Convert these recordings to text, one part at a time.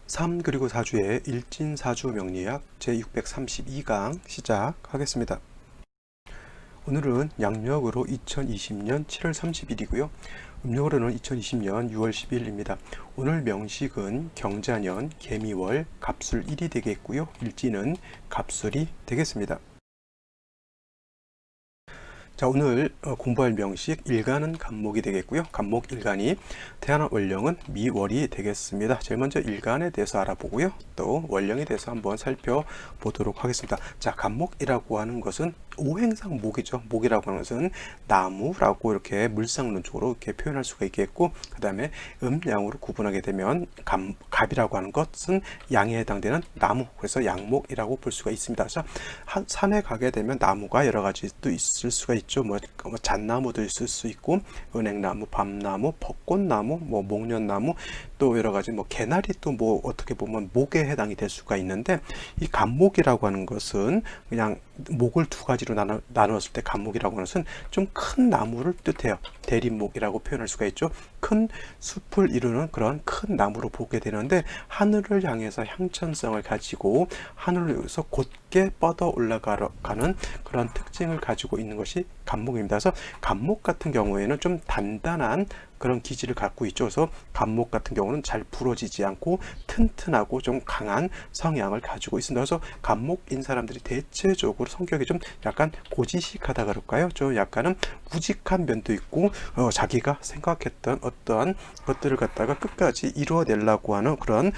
3 그리고 4주의 일진사주 명리학 제632강 시작하겠습니다. 오늘은 양력으로 2020년 7월 30일이고요. 음력으로는 2020년 6월 10일입니다. 오늘 명식은 경자년 개미월 갑술 1이 되겠고요. 일진은 갑술이 되겠습니다. 자, 오늘 공부할 명식 일간은 간목이 되겠고요. 간목 일간이 태어난 월령은 미월이 되겠습니다. 제일 먼저 일간에 대해서 알아보고요. 또 월령에 대해서 한번 살펴보도록 하겠습니다. 자, 간목이라고 하는 것은 오행상 목이죠. 목이라고 하는 것은 나무라고 이렇게 물상론적으로 이렇게 표현할 수가 있겠고, 그 다음에 음양으로 구분하게 되면 갑이라고 하는 것은 양에 해당되는 나무, 그래서 양목이라고 볼 수가 있습니다. 그래서 산에 가게 되면 나무가 여러 가지 또 있을 수가 있죠. 뭐 잣나무도 있을 수 있고, 은행나무, 밤나무, 벚꽃나무, 뭐 목련나무, 또 여러 가지 뭐 개나리, 또 뭐 어떻게 보면 목에 해당이 될 수가 있는데, 이 간목이라고 하는 것은 그냥 목을 두 가지로 나누었을 때 간목이라고 하는 것은 좀 큰 나무를 뜻해요. 대립목이라고 표현할 수가 있죠. 큰 숲을 이루는 그런 큰 나무로 보게 되는데, 하늘을 향해서 향천성을 가지고 하늘에서 곧게 뻗어 올라가는 그런 특징을 가지고 있는 것이 간목입니다. 그래서 간목 같은 경우에는 좀 단단한 그런 기질을 갖고 있죠. 그래서 간목 같은 경우는 잘 부러지지 않고 튼튼하고 좀 강한 성향을 가지고 있습니다. 그래서 간목인 사람들이 대체적으로 성격이 좀 약간 고지식하다 그럴까요? 좀 약간은 우직한 면도 있고, 자기가 생각했던 어떠한 것들을 갖다가 끝까지 이루어내려고 하는 그런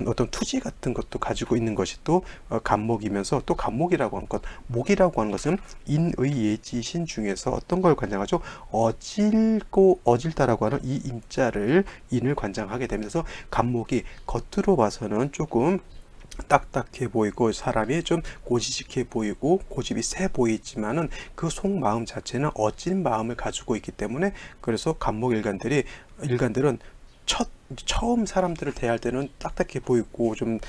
어떤 투지 같은 것도 가지고 있는 것이 또 간목이면서, 또 간목이라고 하는 것, 목이라고 하는 것은 인의예지신 중에서 어떤 걸 관장하죠? 어질고 어질다라고 하는 이 인자를 인을 관장하게 되면서, 간목이 겉으로 봐서는 조금 딱딱해 보이고 사람이 좀 고지식해 보이고 고집이 세 보이지만은 그 속마음 자체는 어진 마음을 가지고 있기 때문에, 그래서 간목 일간들은 처음 사람들을 대할 때는 딱딱해 보이고 좀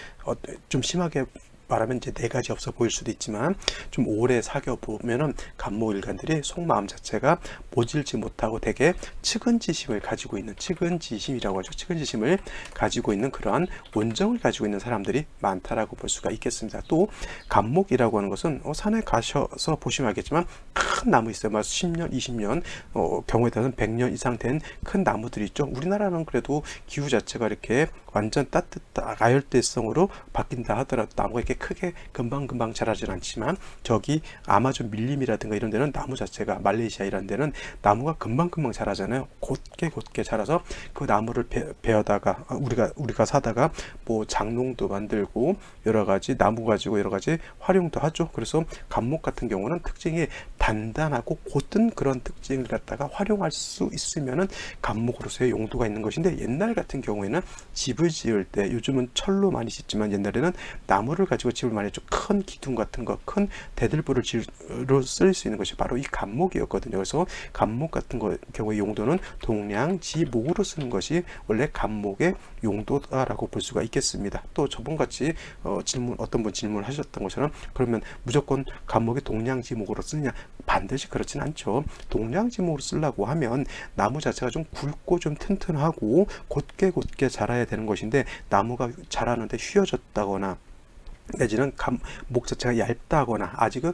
심하게 말하면 이제 네 가지 없어 보일 수도 있지만, 좀 오래 사귀어 보면은 간목 일간들이 속마음 자체가 모질지 못하고 되게 측은지심을 가지고 있는, 측은지심이라고 하죠. 측은지심을 가지고 있는 그러한 원정을 가지고 있는 사람들이 많다라고 볼 수가 있겠습니다. 또 간목이라고 하는 것은 산에 가셔서 보시면 알겠지만 큰 나무 있어요. 막 10년, 20년, 경우에 따라서는 100년 이상 된 큰 나무들이 있죠. 우리나라는 그래도 기후 자체가 이렇게 완전 가열대성으로 바뀐다 하더라도 나무가 이렇게 크게 금방금방 자라진 않지만, 저기 아마존 밀림이라든가 이런 데는 나무 자체가, 말레이시아 이런 데는 나무가 금방금방 자라잖아요. 곧게 자라서 그 나무를 베어다가 우리가 사다가 뭐 장롱도 만들고 여러 가지 나무 가지고 여러 가지 활용도 하죠. 그래서 간목 같은 경우는 특징이 단단하고 곧은 그런 특징을 갖다가 활용할 수 있으면은 간목으로서의 용도가 있는 것인데, 옛날 같은 경우에는 집을 지을 때, 요즘은 철로 많이 짓지만 옛날에는 나무를 가지고 집을 많이 했죠. 큰 기둥 같은 거, 큰 대들보를 지으러 쓸 수 있는 것이 바로 이 간목이었거든요. 그래서 간목 같은 경우의 용도는 동량지목으로 쓰는 것이 원래 간목의 용도다라고 볼 수가 있겠습니다. 또 저번같이 어떤 분 질문을 하셨던 것처럼, 그러면 무조건 간목이 동량지목으로 쓰느냐? 반드시 그렇진 않죠. 동량지목으로 쓰려고 하면 나무 자체가 좀 굵고 좀 튼튼하고 곧게 자라야 되는 것인데, 나무가 자라는데 휘어졌다거나 내지는 목 자체가 얇다거나 아직은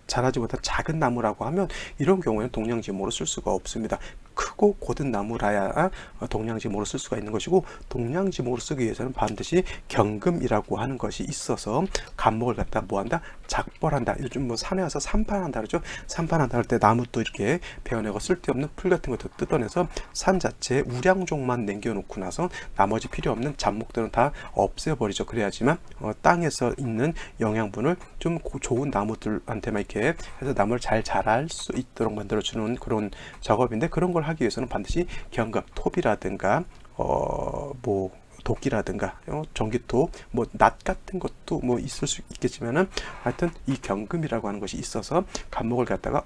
자라지 못한 작은 나무라고 하면, 이런 경우에는 동량지목으로 쓸 수가 없습니다. 크고 곧은 나무라야 동량지목으로 쓸 수가 있는 것이고, 동량지목으로 쓰기 위해서는 반드시 경금이라고 하는 것이 있어서 간목을 갖다 뭐한다? 작벌한다. 요즘 뭐 산에 와서 산판한다 그러죠. 산판한다 할 때 나무 또 이렇게 베어내고 쓸데없는 풀 같은 것도 뜯어내서 산 자체에 우량종만 남겨놓고 나서 나머지 필요 없는 잡목들은 다 없애버리죠. 그래야지만 땅에서 있는 영양분을 좀 좋은 나무들한테만 이렇게 해서 나무를 잘 자랄 수 있도록 만들어주는 그런 작업인데, 그런 걸 하기 위해서는 반드시 경금, 톱이라든가 뭐 도끼라든가 전기톱, 뭐 낫 같은 것도 뭐 있을 수 있겠지만은, 하여튼 이 경금이라고 하는 것이 있어서 간목을 갖다가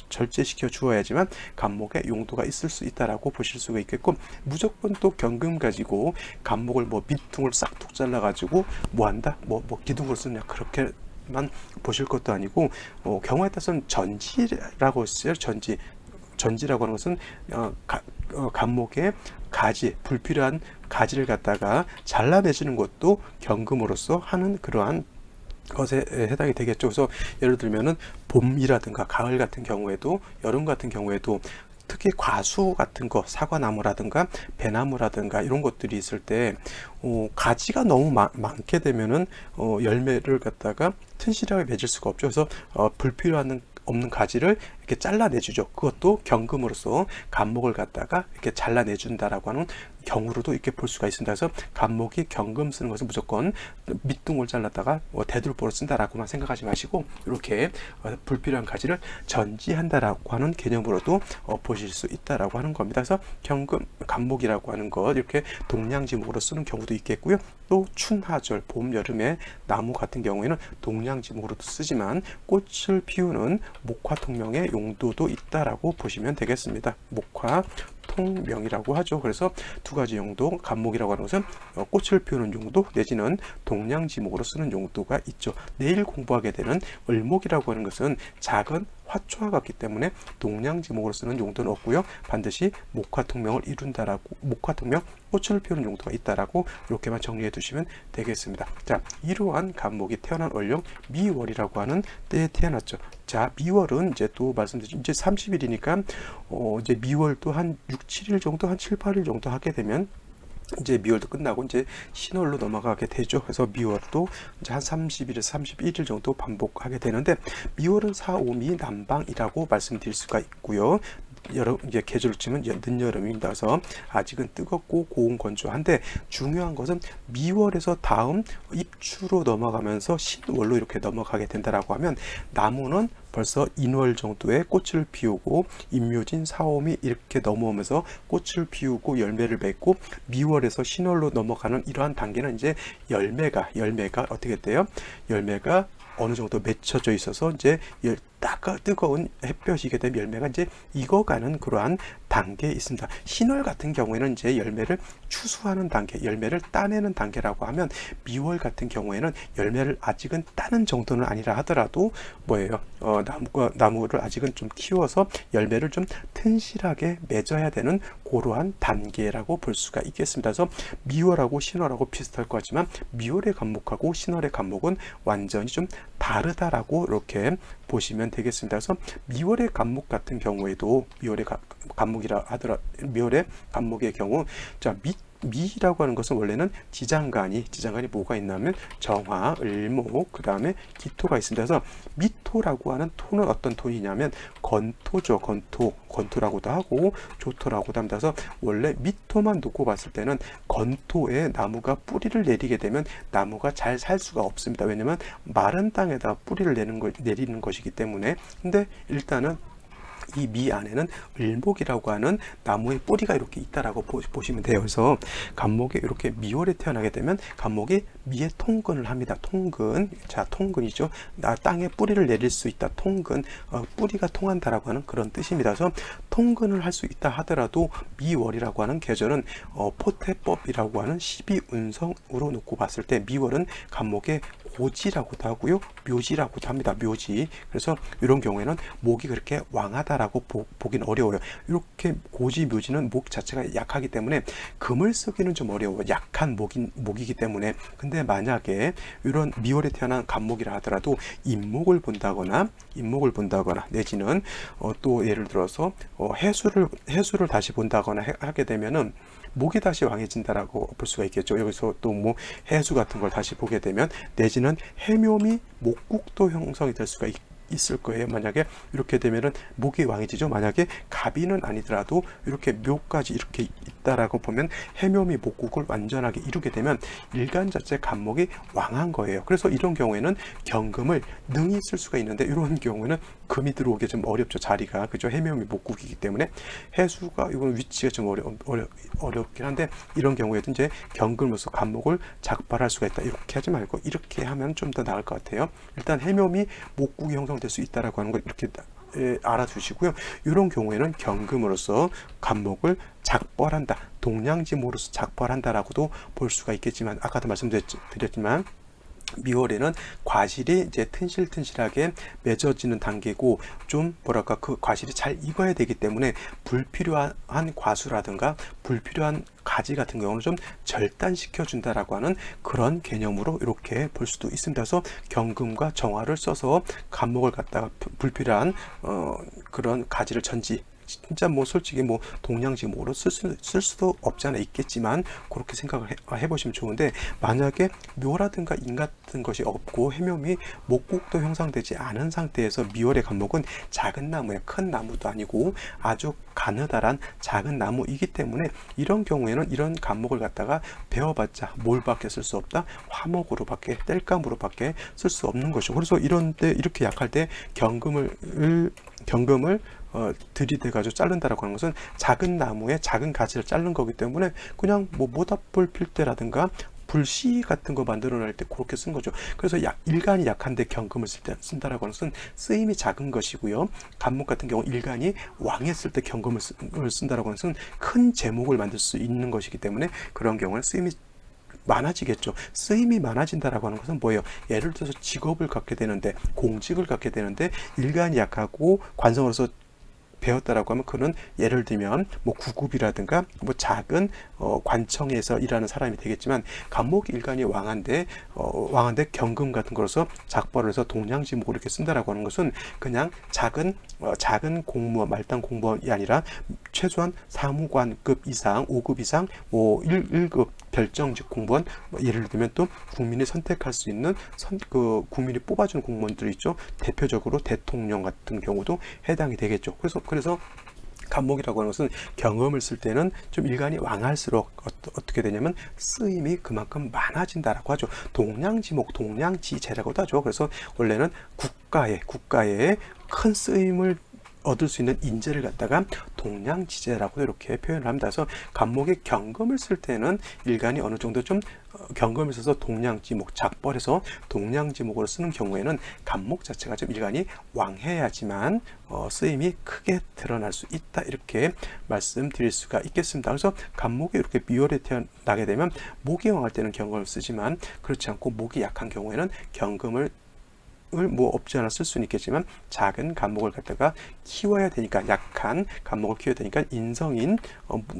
절제시켜 주어야지만 간목의 용도가 있을 수 있다라고 보실 수가 있겠고, 무조건 또 경금 가지고 간목을 뭐 밑둥을 싹둑 잘라 가지고 뭐 한다? 뭐 기둥을 쓰냐, 그렇게만 보실 것도 아니고, 경우에 따라서는 전지라고 했어요. 전지, 전지라고 하는 것은 간목의 가지, 불필요한 가지를 갖다가 잘라내주는 것도 경금으로서 하는 그러한 것에 해당이 되겠죠. 그래서 예를 들면은 봄이라든가 가을 같은 경우에도, 여름 같은 경우에도 특히 과수 같은 거, 사과나무라든가 배나무라든가 이런 것들이 있을 때 가지가 너무 많게 되면은 열매를 갖다가 튼실하게 맺을 수가 없죠. 그래서 불필요한 없는 가지를 이렇게 잘라내주죠. 그것도 경금으로서 간목을 갖다가 이렇게 잘라내준다라고 하는 경우로도 이렇게 볼 수가 있습니다. 그래서 간목이 경금 쓰는 것은 무조건 밑둥을 잘랐다가 대들보로 쓴다라고만 생각하지 마시고, 이렇게 불필요한 가지를 전지한다라고 하는 개념으로도 보실 수 있다라고 하는 겁니다. 그래서 경금, 간목이라고 하는 것, 이렇게 동량지목으로 쓰는 경우도 있겠고요. 또 춘하절, 봄, 여름에 나무 같은 경우에는 동량지목으로도 쓰지만 꽃을 피우는 목화통명의 용도도 있다라고 보시면 되겠습니다. 목화통명이라고 하죠. 그래서 두 가지 용도, 간목이라고 하는 것은 꽃을 피우는 용도 내지는 동량지목으로 쓰는 용도가 있죠. 내일 공부하게 되는 을목이라고 하는 것은 작은 화초와 같기 때문에 동량지목으로 쓰는 용도는 없고요. 반드시 목화통명을 이룬다라고, 목화통명, 꽃을 피우는 용도가 있다라고 이렇게만 정리해 두시면 되겠습니다. 자, 이러한 간목이 태어난 월령 미월이라고 하는 때에 태어났죠. 자, 미월은 이제 또 말씀드린 이제 30일이니까 이제 미월도 한 6, 7일 정도, 한 7, 8일 정도 하게 되면 이제 미월도 끝나고 이제 신월로 넘어가게 되죠. 그래서 미월도 이제 한 30일에서 31일 정도 반복하게 되는데, 미월은 사오미 남방이라고 말씀드릴 수가 있고요. 이제 계절을 치면 늦여름입니다. 그래서 아직은 뜨겁고 고온 건조한데, 중요한 것은 미월에서 다음 입추로 넘어가면서 신월로 이렇게 넘어가게 된다라고 하면, 나무는 벌써 인월 정도의 꽃을 피우고 임묘진, 사오미 이렇게 넘어오면서 꽃을 피우고 열매를 맺고, 미월에서 신월로 넘어가는 이러한 단계는 이제 열매가 어떻게 돼요? 열매가 어느 정도 맺혀져 있어서 이제 뜨거운 햇볕이게 되면 열매가 이제 익어가는 그러한 단계에 있습니다. 신월 같은 경우에는 이제 열매를 추수하는 단계, 열매를 따내는 단계라고 하면, 미월 같은 경우에는 열매를 아직은 따는 정도는 아니라 하더라도 뭐예요? 나무를 아직은 좀 키워서 열매를 좀 튼실하게 맺어야 되는 그러한 단계라고 볼 수가 있겠습니다. 그래서 미월하고 신월하고 비슷할 것 같지만, 미월의 간목하고 신월의 간목은 완전히 좀 다르다라고 이렇게 보시면 되겠습니다. 그래서 미월의 간목 같은 경우에도, 미월의 간목의 경우, 자, 미라고 하는 것은 원래는 지장간이 뭐가 있냐면 정화, 을목, 그 다음에 기토가 있습니다. 그래서 미토라고 하는 토는 어떤 토이냐면 건토죠. 건토라고도 하고 조토라고도 합니다. 그래서 원래 미토만 놓고 봤을 때는 건토에 나무가 뿌리를 내리게 되면 나무가 잘 살 수가 없습니다. 왜냐면 마른 땅에다 뿌리를 내리는 것이기 때문에. 근데 일단은 이 미 안에는 을목이라고 하는 나무의 뿌리가 이렇게 있다라고 보시면 돼요. 그래서 간목이 이렇게 미월에 태어나게 되면 간목이 미에 통근을 합니다. 통근, 자, 통근이죠. 땅에 뿌리를 내릴 수 있다. 통근, 뿌리가 통한다라고 하는 그런 뜻입니다. 그래서 통근을 할 수 있다 하더라도 미월이라고 하는 계절은 포태법이라고 하는 12운성으로 놓고 봤을 때 미월은 간목의 고지라고도 하고요, 묘지라고도 합니다. 묘지. 그래서 이런 경우에는 목이 그렇게 왕하다라고 보긴 어려워요. 이렇게 고지, 묘지는 목 자체가 약하기 때문에 금을 쓰기는 좀 어려워요. 약한 목이기 때문에. 근데 만약에 이런 미월에 태어난 간목이라 하더라도 임목을 본다거나 내지는 또 예를 들어서 해수를 다시 본다거나 하게 되면은 목이 다시 왕해진다라고 볼 수가 있겠죠. 여기서 또 뭐 해수 같은 걸 다시 보게 되면, 내지는 해묘미 목국도 형성이 될 수가 있을 거예요. 만약에 이렇게 되면은 목이 왕해지죠. 만약에 갑이는 아니더라도 이렇게 묘까지 이렇게 있다라고 보면 해묘미 목국을 완전하게 이루게 되면 일간 자체 간목이 왕한 거예요. 그래서 이런 경우에는 경금을 능히 쓸 수가 있는데, 이런 경우에는 금이 들어오기 좀 어렵죠. 자리가, 그죠? 해묘미 목국이기 때문에. 해수가 이건 위치가 좀 어렵긴 한데, 이런 경우에도 이제 경금으로서 간목을 작발할 수가 있다. 이렇게 하지 말고 이렇게 하면 좀 더 나을 것 같아요. 일단 해묘미 목국이 형성될 수 있다라고 하는 걸 이렇게 알아두시고요. 이런 경우에는 경금으로서 간목을 작벌한다, 동량지목으로서 작벌한다라고도 볼 수가 있겠지만, 아까도 말씀드렸지만 미월에는 과실이 이제 튼실튼실하게 맺어지는 단계고, 좀 뭐랄까 그 과실이 잘 익어야 되기 때문에 불필요한 과수라든가 불필요한 가지 같은 경우는 좀 절단시켜 준다라고 하는 그런 개념으로 이렇게 볼 수도 있습니다. 그래서 경금과 정화를 써서 간목을 갖다가 불필요한 그런 가지를 전지, 진짜 뭐 솔직히 뭐 동양지목으로 쓸 수도 없지 않아 있겠지만 그렇게 생각을 해보시면 좋은데, 만약에 묘라든가 인 같은 것이 없고 해묘미 목국도 형성되지 않은 상태에서 미월의 간목은 작은 나무에, 큰 나무도 아니고 아주 가느다란 작은 나무이기 때문에 이런 경우에는 이런 간목을 갖다가 베어봤자 뭘 밖에 쓸 수 없다, 화목으로 밖에, 땔감으로 밖에 쓸 수 없는 것이죠. 그래서 이런 때, 이렇게 약할 때 경금을 들이대 가지고 자른다라고 하는 것은 작은 나무에 작은 가지를 자른 거기 때문에 그냥 뭐 모닥불 필 때라든가 불씨 같은 거 만들어낼 때 그렇게 쓴 거죠. 그래서 일간이 약한데 경금을 쓴다라고 하는 것은 쓰임이 작은 것이고요. 간목 같은 경우 일간이 왕했을 때 경금을 쓴다라고 하는 것은 큰 제목을 만들 수 있는 것이기 때문에 그런 경우는 쓰임이 많아지겠죠. 쓰임이 많아진다라고 하는 것은 뭐예요? 예를 들어서 직업을 갖게 되는데, 공직을 갖게 되는데 일간이 약하고 관성으로서 배웠다라고 하면, 그는 예를 들면 뭐 구급이라든가 뭐 작은 관청에서 일하는 사람이 되겠지만, 간목 일간이 왕한데 경금 같은 거로서 작벌을 해서 동양지목을 이렇게 쓴다라고 하는 것은 그냥 작은 공무원, 말단 공무원이 아니라 최소한 사무관급 이상, 5급 이상, 뭐 1급 별정직 공무원, 뭐 예를 들면 또 국민이 선택할 수 있는 국민이 뽑아주는 공무원들 있죠. 대표적으로 대통령 같은 경우도 해당이 되겠죠. 그래서 간목이라고 하는 것은 경험을 쓸 때는 좀 일간이 왕할수록 어떻게 되냐면 쓰임이 그만큼 많아진다라고 하죠. 동양지목, 동양지제라고도 하죠. 그래서 원래는 국가에 큰 쓰임을 얻을 수 있는 인재를 갖다가 동양지제라고 이렇게 표현을 합니다. 그래서 간목의 경금을 쓸 때는 일간이 어느 정도 좀 경금을 써서 동양지목, 작벌해서 동양지목으로 쓰는 경우에는 간목 자체가 좀 일간이 왕해야지만 쓰임이 크게 드러날 수 있다, 이렇게 말씀드릴 수가 있겠습니다. 그래서 간목이 이렇게 미월에 태어나게 되면 목이 왕할 때는 경금을 쓰지만, 그렇지 않고 목이 약한 경우에는 경금을 뭐 없지 않아 쓸 수는 있겠지만 작은 간목을 갖다가 키워야 되니까, 약한 간목을 키워야 되니까 인성인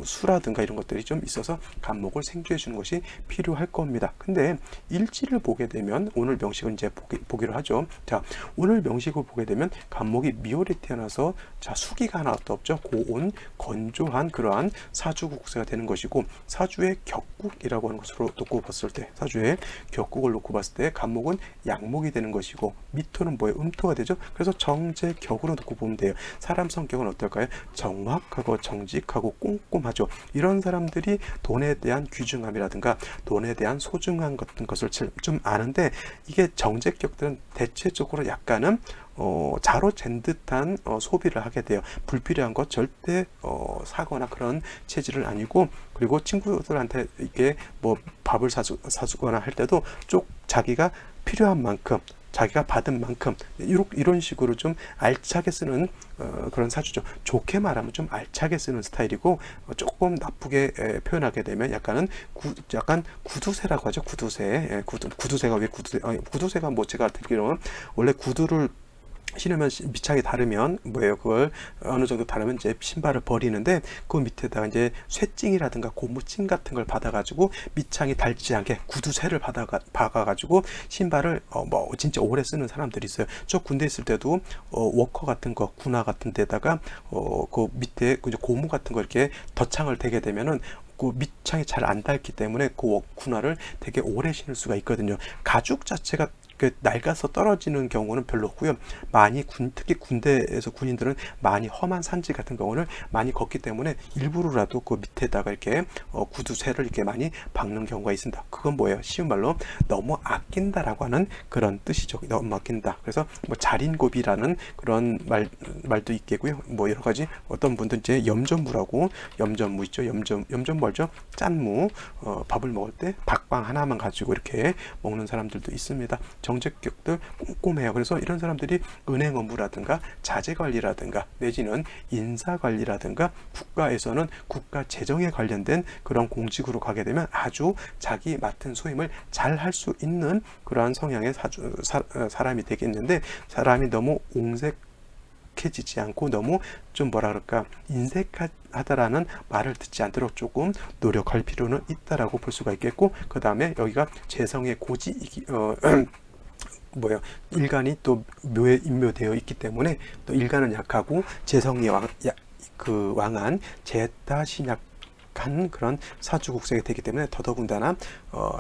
수라든가 이런 것들이 좀 있어서 간목을 생주해 주는 것이 필요할 겁니다. 근데 일지를 보게 되면, 오늘 명식을 이제 보기로 하죠. 자, 오늘 명식을 보게 되면 간목이 미월에 태어나서 자, 수기가 하나 도 없죠. 고온 건조한 그러한 사주국세가 되는 것이고, 사주의 격국이라고 하는 것으로 놓고 봤을 때, 사주의 격국을 놓고 봤을 때 간목은 양목이 되는 것이고, 미토는 뭐예요? 음토가 되죠. 그래서 정제격으로 놓고 보면 돼요. 사람 성격은 어떨까요? 정확하고 정직하고 꼼꼼하죠. 이런 사람들이 돈에 대한 귀중함이라든가 돈에 대한 소중함 같은 것을 좀 아는데, 이게 정제격들은 대체적으로 약간은 자로 잰 듯한 소비를 하게 돼요. 불필요한 것 절대 사거나 그런 체질은 아니고, 그리고 친구들한테 이게 뭐 밥을 사주거나 할 때도 쭉 자기가 필요한 만큼, 자기가 받은 만큼 이런 식으로 좀 알차게 쓰는 그런 사주죠. 좋게 말하면 좀 알차게 쓰는 스타일이고, 조금 나쁘게 표현하게 되면 약간 구두쇠라고 하죠. 구두쇠. 구두쇠가 왜 구두쇠가 뭐 제가 듣기로는 원래 구두를 신으면 밑창이 다르면 뭐예요? 그걸 어느 정도 다르면 이제 신발을 버리는데, 그 밑에다가 이제 쇠찡이라든가 고무찡 같은 걸 받아가지고 밑창이 닳지 않게 구두쇠를 박아가지고 신발을 뭐 진짜 오래 쓰는 사람들이 있어요. 저 군대 있을 때도 워커 같은 거, 군화 같은 데다가 그 밑에 고무 같은 거 이렇게 덧창을 대게 되면은 그 밑창이 잘 안 닳기 때문에 그 군화를 되게 오래 신을 수가 있거든요. 가죽 자체가 낡아서 떨어지는 경우는 별로 없고요. 많이 특히 군대에서 군인들은 많이 험한 산지 같은 경우를 많이 걷기 때문에 일부러라도 그 밑에다가 이렇게 구두쇠를 이렇게 많이 박는 경우가 있습니다. 그건 뭐예요? 쉬운 말로 너무 아낀다라고 하는 그런 뜻이죠. 너무 아낀다. 그래서 뭐 자린고비라는 그런 말도 있겠고요. 뭐 여러 가지, 어떤 분들은 이제 염전무라고, 염전무 있죠. 염전 뭐죠? 짠무. 밥을 먹을 때 박빵 하나만 가지고 이렇게 먹는 사람들도 있습니다. 정책격들 꼼꼼해요. 그래서 이런 사람들이 은행 업무라든가 자재관리라든가 내지는 인사관리라든가 국가에서는 국가 재정에 관련된 그런 공직으로 가게 되면 아주 자기 맡은 소임을 잘 할 수 있는 그러한 성향의 사람이 되겠는데, 사람이 너무 옹색해지지 않고 너무 좀 뭐라 그럴까 인색하다라는 말을 듣지 않도록 조금 노력할 필요는 있다라고 볼 수가 있겠고, 그 다음에 여기가 재성의 고지 뭐야 일간이 또 묘에 인묘되어 있기 때문에 또 일간은 약하고 재성이 왕한 제다신약한 그런 사주국색이 되기 때문에 더더군다나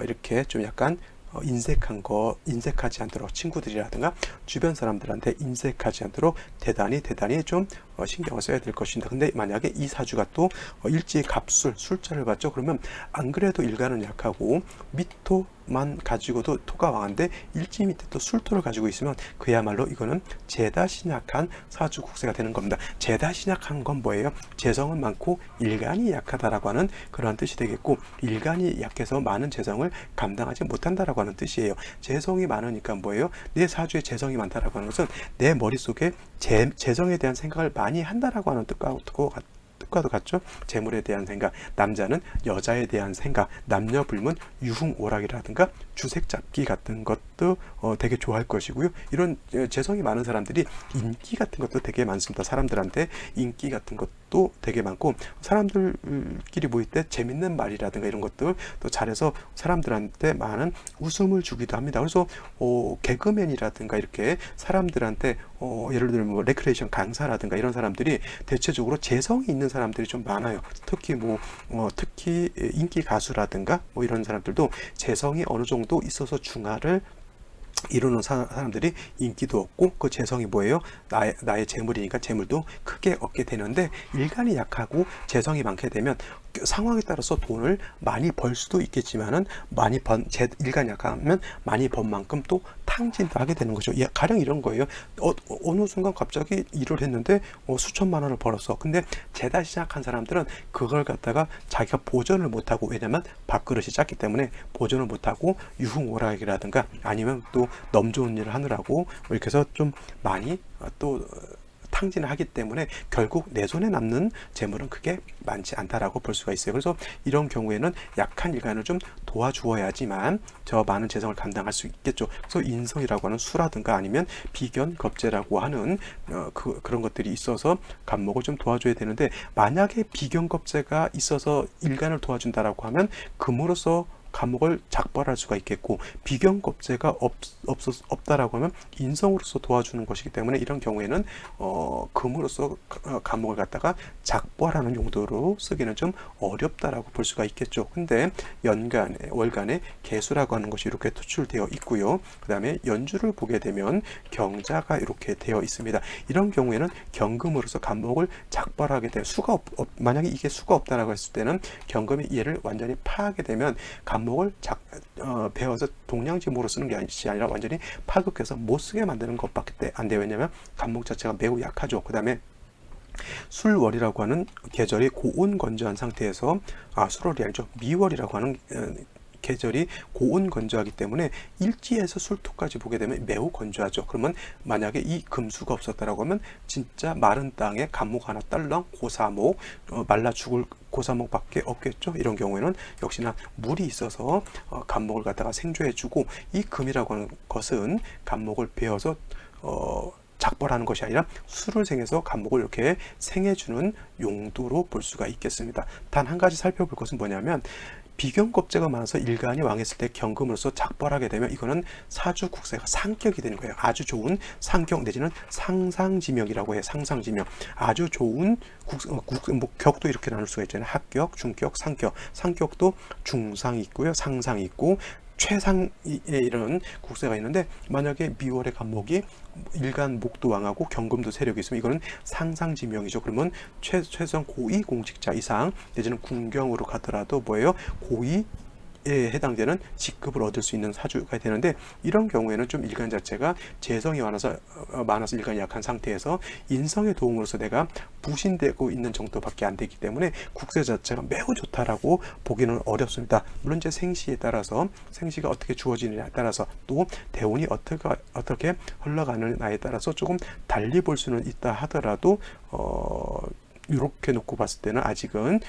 이렇게 좀 약간 인색하지 않도록 친구들이라든가 주변 사람들한테 인색하지 않도록 대단히 좀 신경을 써야 될 것입니다. 근데 만약에 이 사주가 또 일지 갑술 술자를 받죠. 그러면 안 그래도 일간은 약하고 미토만 가지고도 토가 왕한데 일지 밑에 또 술토를 가지고 있으면 그야말로 이거는 제다신약한 사주 국세가 되는 겁니다. 제다신약한 건 뭐예요? 재성은 많고 일간이 약하다라고 하는 그러한 뜻이 되겠고, 일간이 약해서 많은 재성을 감당하지 못한다라고 하는 뜻이에요. 재성이 많으니까 뭐예요? 내 사주에 재성이 많다라고 하는 것은 내 머릿속에 재성에 대한 생각을 많이 한다라고 하는 뜻과도 같죠. 재물에 대한 생각, 남자는 여자에 대한 생각, 남녀 불문 유흥오락이라든가 주색 잡기 같은 것도 되게 좋아할 것이고요. 이런 재성이 많은 사람들이 인기 같은 것도 되게 많습니다. 사람들한테 인기 같은 것도 되게 많고, 사람들끼리 모일 때 재밌는 말이라든가 이런 것들 또 잘해서 사람들한테 많은 웃음을 주기도 합니다. 그래서 개그맨이라든가 이렇게 사람들한테 예를 들면 뭐 레크레이션 강사라든가 이런 사람들이 대체적으로 재성이 있는 사람들이 좀 많아요. 특히 인기 가수라든가 뭐 이런 사람들도 재성이 어느 정도 있어서 중화를 이루는 사람들이 인기도 없고, 그 재성이 뭐예요? 나의 재물이니까 재물도 크게 얻게 되는데, 일간이 약하고 재성이 많게 되면 상황에 따라서 돈을 많이 벌 수도 있겠지만은 일간이 약하면 많이 번 만큼 또 탕진도 하게 되는 거죠. 가령 이런 거예요. 어느 순간 갑자기 일을 했는데 수천만 원을 벌었어. 근데 재다 시작한 사람들은 그걸 갖다가 자기가 보존을 못하고, 왜냐면 밥그릇이 작기 때문에 보존을 못하고 유흥오락이라든가 아니면 또 넘 좋은 일을 하느라고 이렇게 해서 좀 많이 또 탕진을 하기 때문에 결국 내 손에 남는 재물은 크게 많지 않다라고 볼 수가 있어요. 그래서 이런 경우에는 약한 일간을 좀 도와주어야지만 저 많은 재성을 감당할 수 있겠죠. 그래서 인성이라고 하는 수라든가 아니면 비견, 겁재라고 하는 그런 것들이 있어서 간목을 좀 도와줘야 되는데, 만약에 비견, 겁재가 있어서 일간을 도와준다라고 하면 금으로서 감옥을 작발할 수가 있겠고, 비견겁재가 없다라고 하면 인성으로서 도와주는 것이기 때문에 이런 경우에는 금으로서 감옥을 갖다가 작발하는 용도로 쓰기는 좀 어렵다라고 볼 수가 있겠죠. 근데 연간에 월간에 개수라고 하는 것이 이렇게 투출되어 있고요. 그 다음에 연주를 보게 되면 경자가 이렇게 되어 있습니다. 이런 경우에는 경금으로서 감옥을 작발하게 돼요. 만약에 이게 수가 없다라고 했을 때는 경금이 얘를 완전히 파하게 되면 감목을 베어서 동량지목으로 쓰는 게 아니라 완전히 파극해서 못 쓰게 만드는 것밖에 안 돼요. 왜냐하면 감목 자체가 매우 약하죠. 그 다음에 술월이라고 하는 계절이 고온건조한 상태에서 술월이 아니죠. 미월이라고 하는 계절이 고온 건조하기 때문에 일지에서 술토까지 보게 되면 매우 건조하죠. 그러면 만약에 이 금수가 없었다라고 하면 진짜 마른 땅에 감목 하나 딸랑 고사목 말라 죽을 고사목밖에 없겠죠. 이런 경우에는 역시나 물이 있어서 감목을 갖다가 생조해주고, 이 금이라고 하는 것은 감목을 베어서 작벌하는 것이 아니라 술을 생해서 감목을 이렇게 생해주는 용도로 볼 수가 있겠습니다. 단 한 가지 살펴볼 것은 뭐냐면, 비견겁재가 많아서 일간이 왕했을 때 경금으로서 작벌하게 되면 이거는 사주 국세가 상격이 되는 거예요. 아주 좋은 상격 내지는 상상지명이라고 해요. 상상지명. 아주 좋은 격도 이렇게 나눌 수가 있잖아요. 합격, 중격, 상격. 상격도 중상이 있고요. 상상이 있고 최상의 이런 국세가 있는데, 만약에 미월의 간목이 일간 목도 왕하고 경금도 세력이 있으면 이거는 상상지명이죠. 그러면 최소한 고위 공직자 이상 내지는 군경으로 가더라도 뭐예요? 고위 해당되는 직급을 얻을 수 있는 사주가 되는데, 이런 경우에는 좀 일간 자체가 재성이 많아서 일간이 약한 상태에서 인성의 도움으로서 내가 부신되고 있는 정도밖에 안 되기 때문에 국세 자체가 매우 좋다라고 보기는 어렵습니다. 물론 이제 생시에 따라서, 생시가 어떻게 주어지느냐에 따라서, 또 대운이 어떻게 흘러가느냐에 따라서 조금 달리 볼 수는 있다 하더라도 이렇게 놓고 봤을 때는 아직은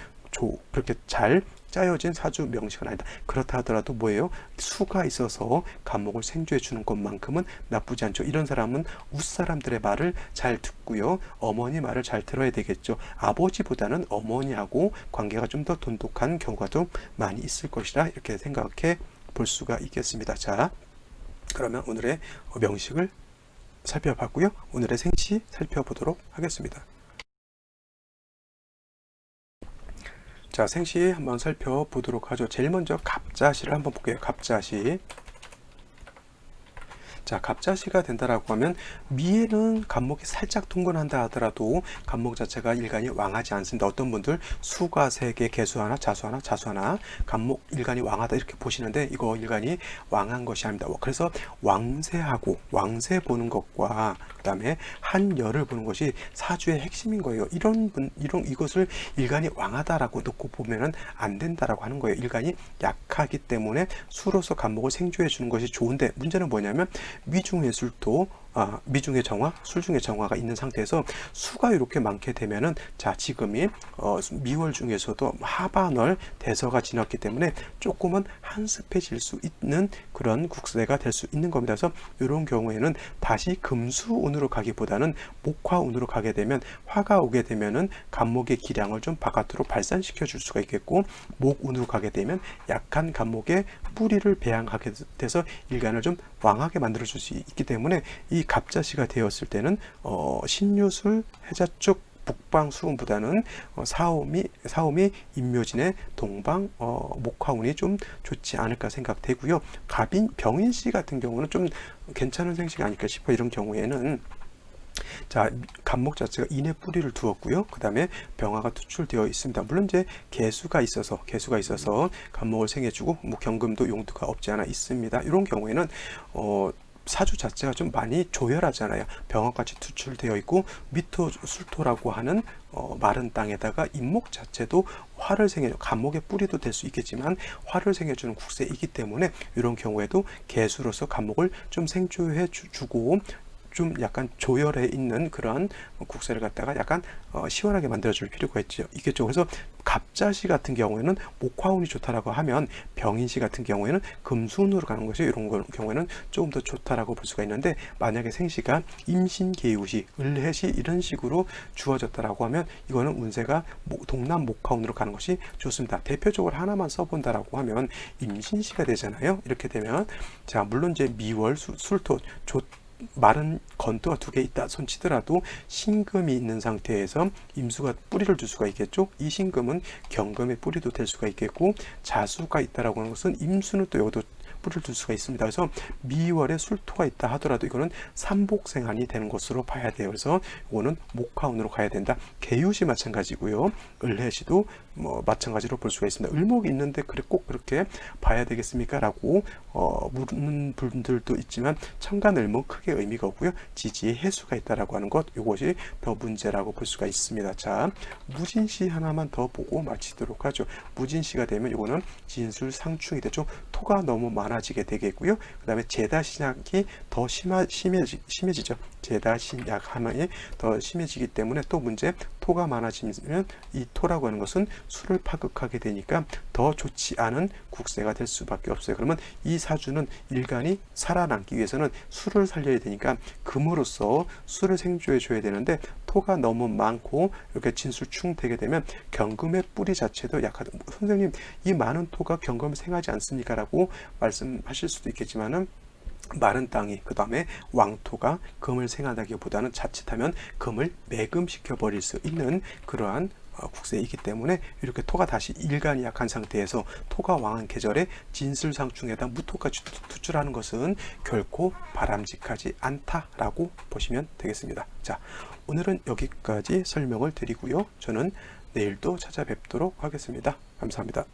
그렇게 잘 짜여진 사주 명식은 아니다. 그렇다 하더라도 뭐예요? 수가 있어서 간목을 생조해 주는 것만큼은 나쁘지 않죠. 이런 사람은 윗사람들의 말을 잘 듣고요, 어머니 말을 잘 들어야 되겠죠. 아버지보다는 어머니하고 관계가 좀 더 돈독한 경우가 좀 많이 있을 것이라 이렇게 생각해 볼 수가 있겠습니다. 자, 그러면 오늘의 명식을 살펴봤고요, 오늘의 생시 살펴보도록 하겠습니다. 자, 생시 한번 살펴보도록 하죠. 제일 먼저 갑자시를 한번 볼게요. 갑자시. 자, 갑자시가 된다라고 하면 미에는 간목이 살짝 통근한다 하더라도 간목 자체가 일간이 왕하지 않습니다. 어떤 분들 수가 3개, 개수 하나, 자수 하나, 간목 일간이 왕하다 이렇게 보시는데, 이거 일간이 왕한 것이 아닙니다. 그래서 왕세 보는 것과 그 다음에 한열을 보는 것이 사주의 핵심인 거예요. 이것을 일간이 왕하다라고 놓고 보면은 안 된다라고 하는 거예요. 일간이 약하기 때문에 수로서 간목을 생조해 주는 것이 좋은데, 문제는 뭐냐면 미중의 술도 미중의 정화, 술중의 정화가 있는 상태에서 수가 이렇게 많게 되면은, 자, 지금이 미월 중에서도 하반월 대서가 지났기 때문에 조금은 한습해질 수 있는 그런 국세가 될 수 있는 겁니다. 그래서 이런 경우에는 다시 금수운으로 가기보다는 목화운으로 가게 되면, 화가 오게 되면은 간목의 기량을 좀 바깥으로 발산시켜 줄 수가 있겠고, 목운으로 가게 되면 약한 간목의 뿌리를 배양하게 돼서 일간을 좀 왕하게 만들어 줄 수 있기 때문에, 이 갑자시가 되었을 때는 신유술 해자 쪽 북방 수운보다는 사오미 임묘진의 동방 목화운이 좀 좋지 않을까 생각되고요. 병인시 같은 경우는 좀 괜찮은 생시가 아닐까 싶어요. 이런 경우에는, 자, 간목 자체가 인의 뿌리를 두었고요, 그 다음에 병화가 투출되어 있습니다. 물론 이제 개수가 있어서 간목을 생해주고, 뭐 경금도 용두가 없지 않아 있습니다. 이런 경우에는 사주 자체가 좀 많이 조열하잖아요. 병화같이 투출되어 있고, 미토 술토라고 하는 마른 땅에다가 인목 자체도 화를 간목의 뿌리도 될 수 있겠지만 화를 생겨주는 국세이기 때문에, 이런 경우에도 개수로서 간목을 좀 생조해 주고 좀 약간 조열해 있는 그런 국세를 갖다가 약간 시원하게 만들어줄 필요가 있겠죠. 그래서 갑자시 같은 경우에는 목화운이 좋다라고 하면, 병인시 같은 경우에는 금수운으로 가는 것이 이런 경우에는 조금 더 좋다라고 볼 수가 있는데, 만약에 생시가 임신계유시, 을해시 이런 식으로 주어졌다라고 하면 이거는 운세가 동남 목화운으로 가는 것이 좋습니다. 대표적으로 하나만 써본다라고 하면 임신시가 되잖아요. 이렇게 되면, 자, 물론 이제 미월 술토 마른 건토가 2개 있다 손치더라도 신금이 있는 상태에서 임수가 뿌리를 둘 수가 있겠죠. 이 신금은 경금의 뿌리도 될 수가 있겠고, 자수가 있다라고 하는 것은 임수는 또 여기도 뿌리를 둘 수가 있습니다. 그래서 미월에 술토가 있다 하더라도 이거는 삼복생한이 되는 것으로 봐야 돼요. 그래서 이거는 목화운으로 가야 된다. 개유시 마찬가지고요, 을해시도 마찬가지로 볼 수가 있습니다. 을목이 있는데 그래 꼭 그렇게 봐야 되겠습니까? 라고 묻는 분들도 있지만, 천간을목 크게 의미가 없고요, 지지에 해수가 있다라고 하는 것, 이것이 더 문제라고 볼 수가 있습니다. 자, 무진시 하나만 더 보고 마치도록 하죠. 무진시가 되면 이거는 진술상충이 되죠. 토가 너무 많아지게 되겠고요, 그 다음에 제다신약이 더 심해지죠. 제다신약함이 더 심해지기 때문에, 또 문제, 토가 많아지면 이 토라고 하는 것은 술을 파극하게 되니까 더 좋지 않은 국세가 될 수밖에 없어요. 그러면 이 사주는 일간이 살아남기 위해서는 술을 살려야 되니까 금으로써 술을 생조해 줘야 되는데, 토가 너무 많고 이렇게 진술충 되게 되면 경금의 뿌리 자체도 약하다. 선생님, 이 많은 토가 경금을 생하지 않습니까? 라고 말씀하실 수도 있겠지만은, 마른 땅이 그 다음에 왕토가 금을 생한다기보다는 자칫하면 금을 매금시켜 버릴 수 있는 그러한 국세이기 때문에, 이렇게 토가 다시 일간이 약한 상태에서 토가 왕한 계절에 진술상충에다 무토까지 투출하는 것은 결코 바람직하지 않다라고 보시면 되겠습니다. 자, 오늘은 여기까지 설명을 드리고요, 저는 내일도 찾아뵙도록 하겠습니다. 감사합니다.